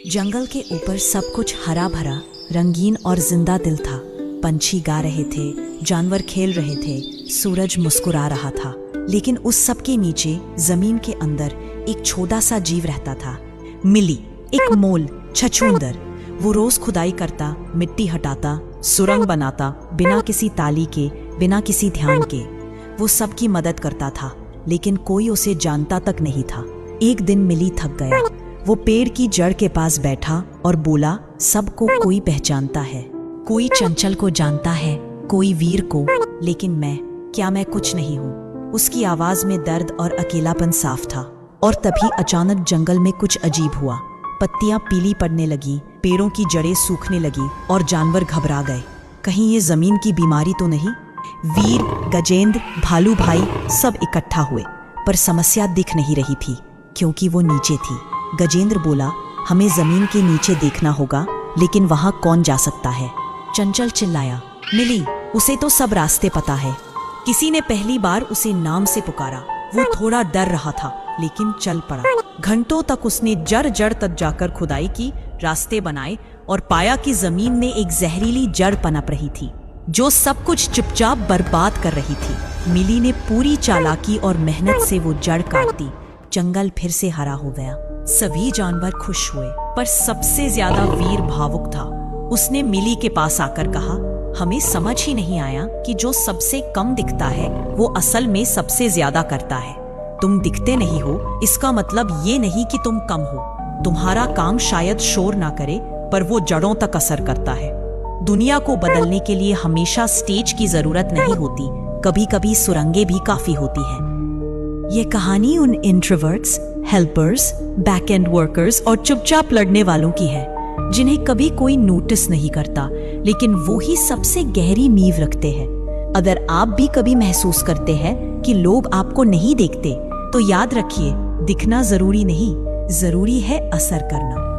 जंगल के ऊपर सब कुछ हरा भरा, रंगीन और जिंदा दिल था। पंछी गा रहे थे, जानवर खेल रहे थे, सूरज मुस्कुरा रहा था। लेकिन उस सब के नीचे जमीन के अंदर एक छोटा सा जीव रहता था, मिली, एक मोल छछूंदर। वो रोज खुदाई करता, मिट्टी हटाता, सुरंग बनाता, बिना किसी ताली के, बिना किसी ध्यान के। वो सबकी मदद करता था, लेकिन कोई उसे जानता तक नहीं था। एक दिन मिली थक गया। वो पेड़ की जड़ के पास बैठा और बोला, सबको कोई पहचानता है, कोई चंचल को जानता है, कोई वीर को, लेकिन मैं कुछ नहीं हूँ। उसकी आवाज में दर्द और अकेलापन साफ था। और तभी अचानक जंगल में कुछ अजीब हुआ। पत्तियां पीली पड़ने लगी, पेड़ों की जड़ें सूखने लगी और जानवर घबरा गए। कहीं ये जमीन की बीमारी तो नहीं? वीर, गजेंद्र, भालू भाई सब इकट्ठा हुए, पर समस्या दिख नहीं रही थी, क्योंकि वो नीचे थी। गजेंद्र बोला, हमें जमीन के नीचे देखना होगा, लेकिन वहां कौन जा सकता है? चंचल चिल्लाया, मिली, उसे तो सब रास्ते पता है। किसी ने पहली बार उसे नाम से पुकारा। वो थोड़ा डर रहा था, लेकिन चल पड़ा। घंटों तक उसने जड़ जड़ तक जाकर खुदाई की, रास्ते बनाए और पाया कि जमीन में एक जहरीली जड़ पनप रही थी, जो सब कुछ चुपचाप बर्बाद कर रही थी। मिली ने पूरी चालाकी और मेहनत से वो जड़ काट दी। जंगल फिर से हरा हो गया। सभी जानवर खुश हुए, पर सबसे ज्यादा वीर भावुक था। उसने मिली के पास आकर कहा, हमें समझ ही नहीं आया कि जो सबसे कम दिखता है वो असल में सबसे ज्यादा करता है। तुम दिखते नहीं हो, इसका मतलब ये नहीं कि तुम कम हो। तुम्हारा काम शायद शोर ना करे, पर वो जड़ों तक असर करता है। दुनिया को बदलने के लिए हमेशा स्टेज की जरूरत नहीं होती, कभी कभी सुरंगें भी काफी होती हैं। ये कहानी उन introverts, helpers, back and workers और चुपचाप लड़ने वालों की है, जिन्हें कभी कोई नोटिस नहीं करता, लेकिन वो ही सबसे गहरी नींव रखते हैं। अगर आप भी कभी महसूस करते हैं कि लोग आपको नहीं देखते, तो याद रखिए, दिखना जरूरी नहीं, जरूरी है असर करना।